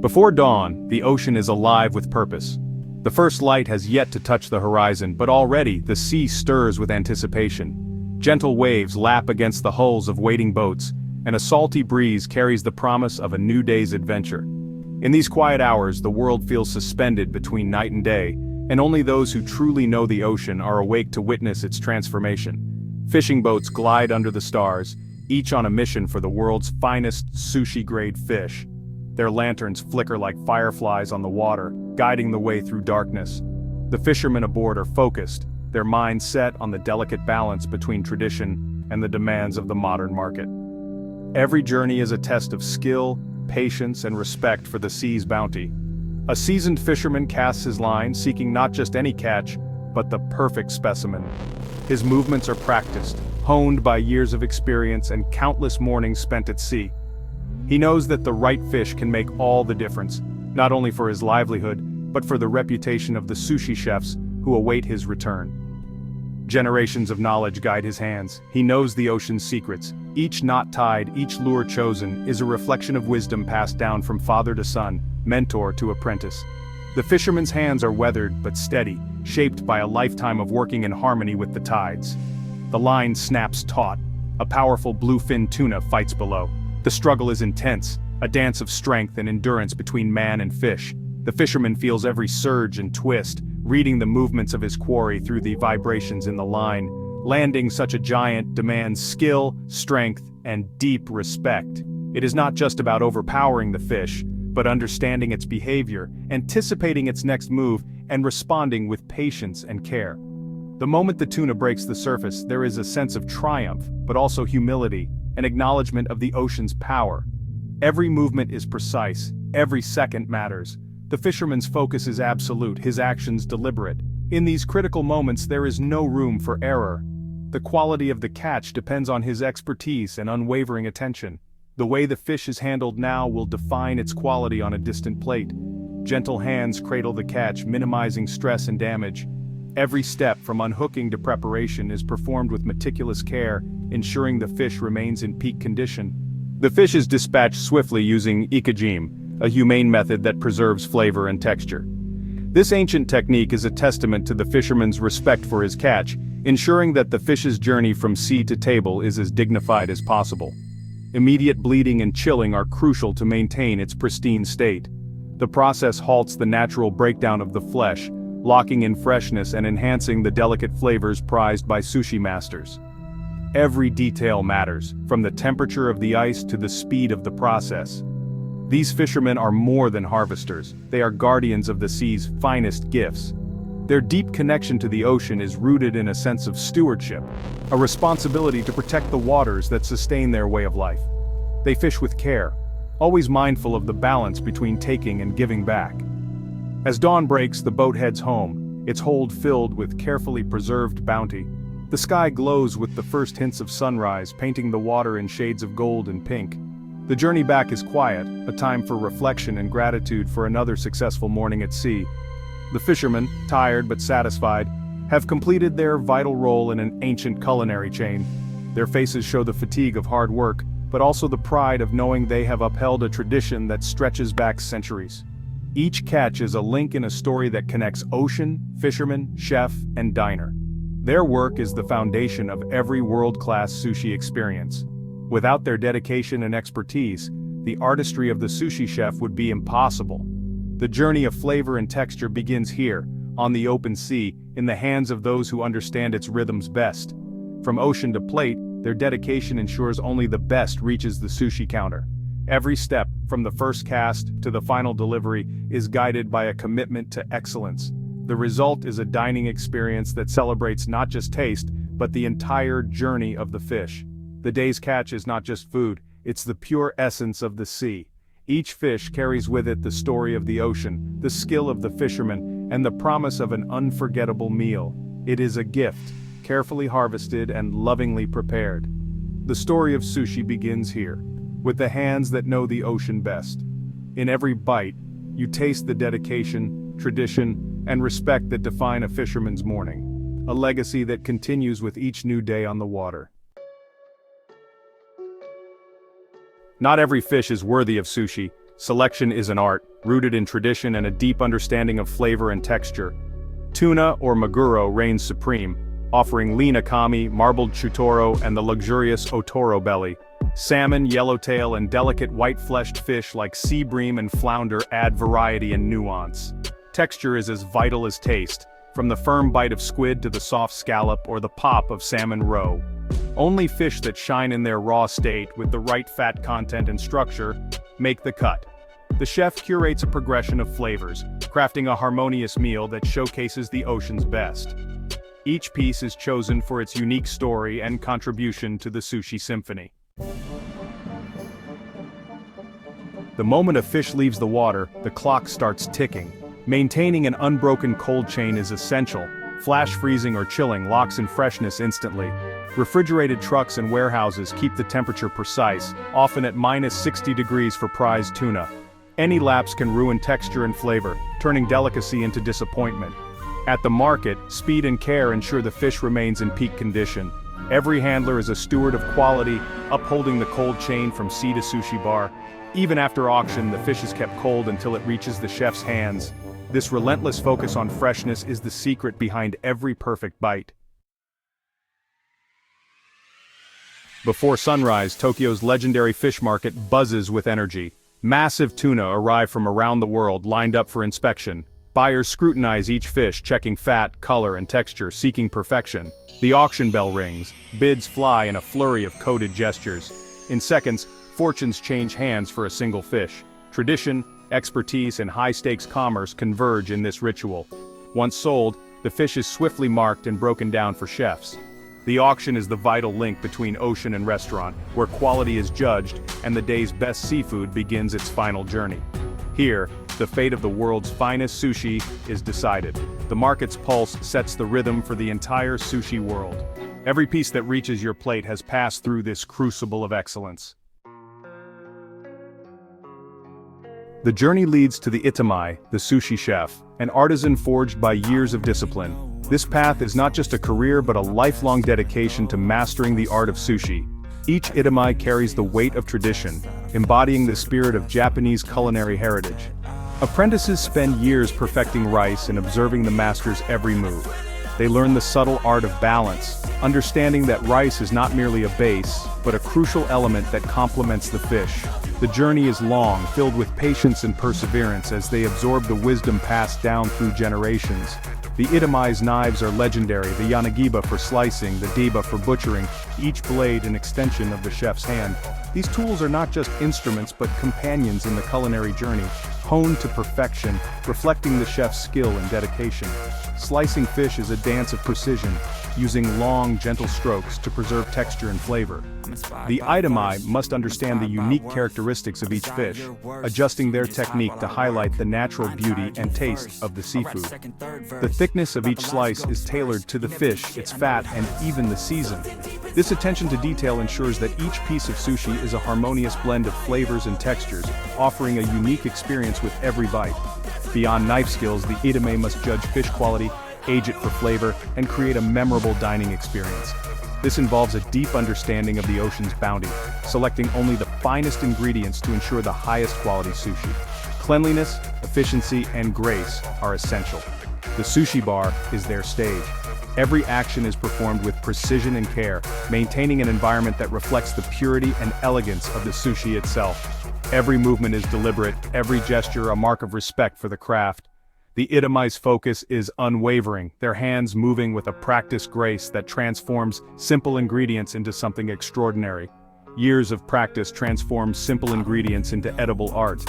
Before dawn, the ocean is alive with purpose. The first light has yet to touch the horizon, but already the sea stirs with anticipation. Gentle waves lap against the hulls of waiting boats, and a salty breeze carries the promise of a new day's adventure. In these quiet hours, the world feels suspended between night and day, and only those who truly know the ocean are awake to witness its transformation. Fishing boats glide under the stars, each on a mission for the world's finest sushi-grade fish. Their lanterns flicker like fireflies on the water, guiding the way through darkness. The fishermen aboard are focused, their minds set on the delicate balance between tradition and the demands of the modern market. Every journey is a test of skill, patience, and respect for the sea's bounty. A seasoned fisherman casts his line, seeking not just any catch, but the perfect specimen. His movements are practiced, honed by years of experience and countless mornings spent at sea. He knows that the right fish can make all the difference, not only for his livelihood, but for the reputation of the sushi chefs who await his return. Generations of knowledge guide his hands. He knows the ocean's secrets. Each knot tied, each lure chosen, is a reflection of wisdom passed down from father to son, mentor to apprentice. The fisherman's hands are weathered but steady, shaped by a lifetime of working in harmony with the tides. The line snaps taut. A powerful bluefin tuna fights below. The struggle is intense, a dance of strength and endurance between man and fish. The fisherman feels every surge and twist, reading the movements of his quarry through the vibrations in the line. Landing such a giant demands skill, strength, and deep respect. It is not just about overpowering the fish, but understanding its behavior, anticipating its next move, and responding with patience and care. The moment the tuna breaks the surface, there is a sense of triumph, but also humility, an acknowledgement of the ocean's power. Every movement is precise, every second matters. The fisherman's focus is absolute, his actions deliberate. In these critical moments there is no room for error. The quality of the catch depends on his expertise and unwavering attention. The way the fish is handled now will define its quality on a distant plate. Gentle hands cradle the catch, minimizing stress and damage. Every step from unhooking to preparation is performed with meticulous care, ensuring the fish remains in peak condition. The fish is dispatched swiftly using ikajime, a humane method that preserves flavor and texture. This ancient technique is a testament to the fisherman's respect for his catch, ensuring that the fish's journey from sea to table is as dignified as possible. Immediate bleeding and chilling are crucial to maintain its pristine state. The process halts the natural breakdown of the flesh, locking in freshness and enhancing the delicate flavors prized by sushi masters. Every detail matters, from the temperature of the ice to the speed of the process. These fishermen are more than harvesters, they are guardians of the sea's finest gifts. Their deep connection to the ocean is rooted in a sense of stewardship, a responsibility to protect the waters that sustain their way of life. They fish with care, always mindful of the balance between taking and giving back. As dawn breaks, the boat heads home, its hold filled with carefully preserved bounty. The sky glows with the first hints of sunrise, painting the water in shades of gold and pink. The journey back is quiet, a time for reflection and gratitude for another successful morning at sea. The fishermen, tired but satisfied, have completed their vital role in an ancient culinary chain. Their faces show the fatigue of hard work, but also the pride of knowing they have upheld a tradition that stretches back centuries. Each catch is a link in a story that connects ocean, fisherman, chef, and diner. Their work is the foundation of every world-class sushi experience. Without their dedication and expertise, the artistry of the sushi chef would be impossible. The journey of flavor and texture begins here, on the open sea, in the hands of those who understand its rhythms best. From ocean to plate, their dedication ensures only the best reaches the sushi counter. Every step, from the first cast to the final delivery, is guided by a commitment to excellence. The result is a dining experience that celebrates not just taste, but the entire journey of the fish. The day's catch is not just food, it's the pure essence of the sea. Each fish carries with it the story of the ocean, the skill of the fisherman, and the promise of an unforgettable meal. It is a gift, carefully harvested and lovingly prepared. The story of sushi begins here, with the hands that know the ocean best. In every bite, you taste the dedication, tradition, and respect that define a fisherman's morning, a legacy that continues with each new day on the water. Not every fish is worthy of sushi. Selection is an art, rooted in tradition and a deep understanding of flavor and texture. Tuna or maguro reigns supreme, offering lean akami, marbled chutoro, and the luxurious otoro belly. Salmon, yellowtail, and delicate white-fleshed fish like sea bream and flounder add variety and nuance. Texture is as vital as taste, from the firm bite of squid to the soft scallop or the pop of salmon roe. Only fish that shine in their raw state with the right fat content and structure make the cut. The chef curates a progression of flavors, crafting a harmonious meal that showcases the ocean's best. Each piece is chosen for its unique story and contribution to the sushi symphony. The moment a fish leaves the water, the clock starts ticking. Maintaining an unbroken cold chain is essential. Flash freezing or chilling locks in freshness instantly. Refrigerated trucks and warehouses keep the temperature precise, often at -60 degrees for prized tuna. Any lapse can ruin texture and flavor, turning delicacy into disappointment. At the market, speed and care ensure the fish remains in peak condition. Every handler is a steward of quality, upholding the cold chain from sea to sushi bar. Even after auction, the fish is kept cold until it reaches the chef's hands. This relentless focus on freshness is the secret behind every perfect bite. Before sunrise, Tokyo's legendary fish market buzzes with energy. Massive tuna arrive from around the world, lined up for inspection. Buyers scrutinize each fish, checking fat, color, and texture, seeking perfection. The auction bell rings, bids fly in a flurry of coded gestures. In seconds, fortunes change hands for a single fish. Tradition, expertise, and high-stakes commerce converge in this ritual. Once sold, the fish is swiftly marked and broken down for chefs. The auction is the vital link between ocean and restaurant, where quality is judged and the day's best seafood begins its final journey. Here, the fate of the world's finest sushi is decided. The market's pulse sets the rhythm for the entire sushi world. Every piece that reaches your plate has passed through this crucible of excellence. The journey leads to the itamai, the sushi chef, an artisan forged by years of discipline. This path is not just a career but a lifelong dedication to mastering the art of sushi. Each itamai carries the weight of tradition, embodying the spirit of Japanese culinary heritage. Apprentices spend years perfecting rice and observing the master's every move. They learn the subtle art of balance, understanding that rice is not merely a base, but a crucial element that complements the fish. The journey is long, filled with patience and perseverance as they absorb the wisdom passed down through generations. The itamai's knives are legendary, the yanagiba for slicing, the diba for butchering, each blade an extension of the chef's hand. These tools are not just instruments but companions in the culinary journey, honed to perfection, reflecting the chef's skill and dedication. Slicing fish is a dance of precision, using long, gentle strokes to preserve texture and flavor. The itamai must understand the unique characteristics of each fish, adjusting their technique to highlight the natural beauty and taste of the seafood. The thickness of each slice is tailored to the fish, its fat, and even the season. This attention to detail ensures that each piece of sushi is a harmonious blend of flavors and textures, offering a unique experience with every bite. Beyond knife skills, the itamai must judge fish quality, age it for flavor, and create a memorable dining experience. This involves a deep understanding of the ocean's bounty, selecting only the finest ingredients to ensure the highest quality sushi. Cleanliness, efficiency, and grace are essential. The sushi bar is their stage. Every action is performed with precision and care, maintaining an environment that reflects the purity and elegance of the sushi itself. Every movement is deliberate, every gesture a mark of respect for the craft. The itamai's focus is unwavering, their hands moving with a practiced grace that transforms simple ingredients into something extraordinary. Years of practice transform simple ingredients into edible art.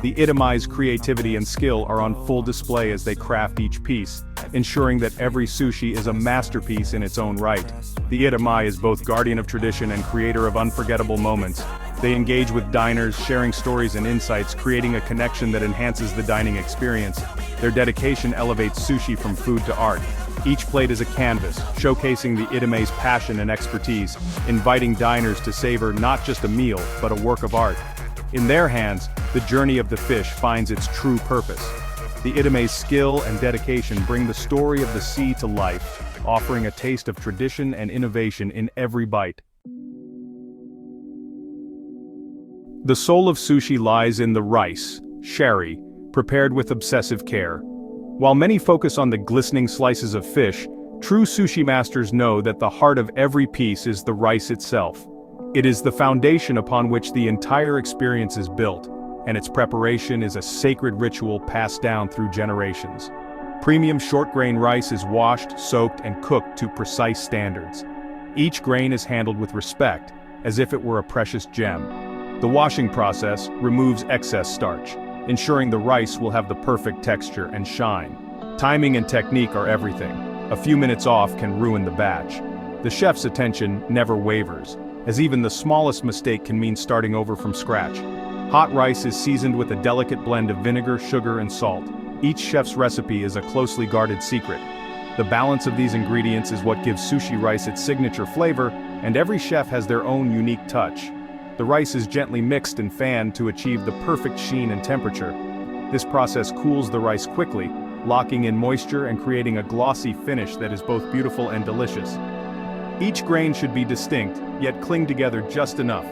The itamai's creativity and skill are on full display as they craft each piece, ensuring that every sushi is a masterpiece in its own right. The itamai is both guardian of tradition and creator of unforgettable moments. They engage with diners, sharing stories and insights, creating a connection that enhances the dining experience. Their dedication elevates sushi from food to art. Each plate is a canvas, showcasing the itamai's passion and expertise, inviting diners to savor not just a meal, but a work of art. In their hands, the journey of the fish finds its true purpose. The itamai's skill and dedication bring the story of the sea to life, offering a taste of tradition and innovation in every bite. The soul of sushi lies in the rice, shari, prepared with obsessive care. While many focus on the glistening slices of fish, true sushi masters know that the heart of every piece is the rice itself. It is the foundation upon which the entire experience is built, and its preparation is a sacred ritual passed down through generations. Premium short-grain rice is washed, soaked, and cooked to precise standards. Each grain is handled with respect, as if it were a precious gem. The washing process removes excess starch, ensuring the rice will have the perfect texture and shine. Timing and technique are everything. A few minutes off can ruin the batch. The chef's attention never wavers, as even the smallest mistake can mean starting over from scratch. Hot rice is seasoned with a delicate blend of vinegar, sugar, and salt. Each chef's recipe is a closely guarded secret. The balance of these ingredients is what gives sushi rice its signature flavor, and every chef has their own unique touch. The rice is gently mixed and fanned to achieve the perfect sheen and temperature. This process cools the rice quickly, locking in moisture and creating a glossy finish that is both beautiful and delicious. Each grain should be distinct, yet cling together just enough.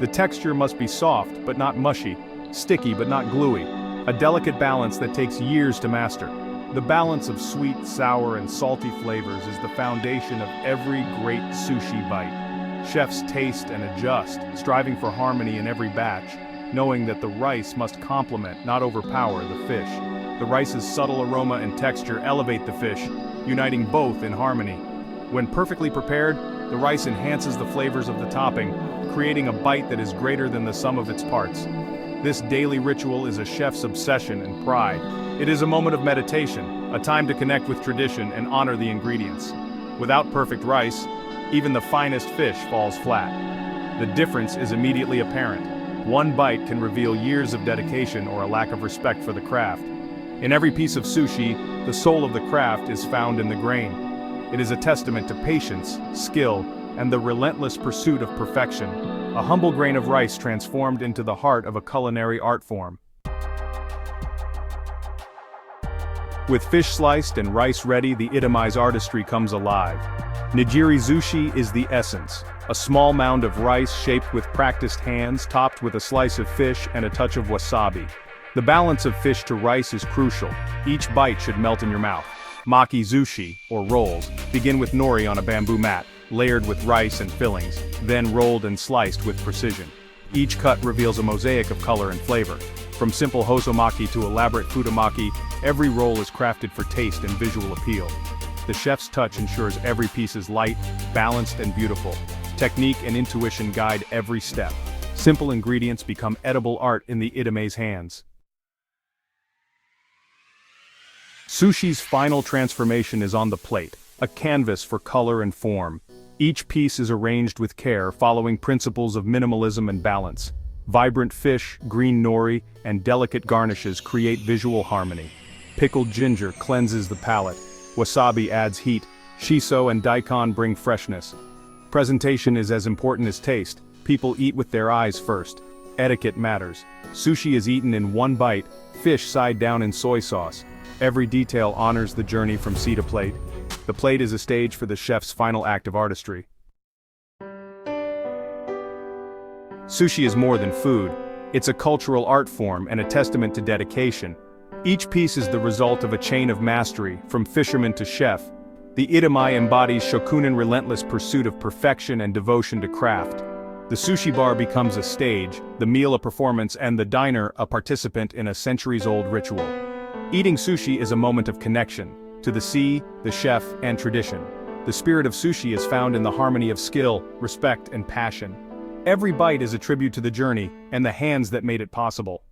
The texture must be soft but not mushy, sticky but not gluey, a delicate balance that takes years to master. The balance of sweet, sour, and salty flavors is the foundation of every great sushi bite. Chefs taste and adjust, striving for harmony in every batch, knowing that the rice must complement, not overpower, the fish. The rice's subtle aroma and texture elevate the fish, uniting both in harmony. When perfectly prepared, the rice enhances the flavors of the topping, creating a bite that is greater than the sum of its parts. This daily ritual is a chef's obsession and pride. It is a moment of meditation, a time to connect with tradition and honor the ingredients. Without perfect rice, even the finest fish falls flat. The difference is immediately apparent. One bite can reveal years of dedication or a lack of respect for the craft. In every piece of sushi, the soul of the craft is found in the grain. It is a testament to patience, skill, and the relentless pursuit of perfection. A humble grain of rice transformed into the heart of a culinary art form. With fish sliced and rice ready, the itamae's artistry comes alive. Nigiri sushi is the essence, a small mound of rice shaped with practiced hands topped with a slice of fish and a touch of wasabi. The balance of fish to rice is crucial. Each bite should melt in your mouth. Maki sushi, or rolls, begin with nori on a bamboo mat, layered with rice and fillings, then rolled and sliced with precision. Each cut reveals a mosaic of color and flavor. From simple hosomaki to elaborate futomaki, every roll is crafted for taste and visual appeal. The chef's touch ensures every piece is light, balanced, and beautiful. Technique and intuition guide every step. Simple ingredients become edible art in the itamae's hands. Sushi's final transformation is on the plate, a canvas for color and form. Each piece is arranged with care, following principles of minimalism and balance. Vibrant fish, green nori, and delicate garnishes create visual harmony. Pickled ginger cleanses the palate. Wasabi adds heat. Shiso and daikon bring freshness. Presentation is as important as taste. People eat with their eyes first. Etiquette matters. Sushi is eaten in one bite, fish side down in soy sauce. Every detail honors the journey from sea to plate. The plate is a stage for the chef's final act of artistry. Sushi is more than food. It's a cultural art form and a testament to dedication. Each piece is the result of a chain of mastery, from fisherman to chef. The itamae embodies shokunin relentless pursuit of perfection and devotion to craft. The sushi bar becomes a stage, the meal a performance, and the diner a participant in a centuries-old ritual. Eating sushi is a moment of connection to the sea, the chef, and tradition. The spirit of sushi is found in the harmony of skill, respect, and passion. Every bite is a tribute to the journey and the hands that made it possible.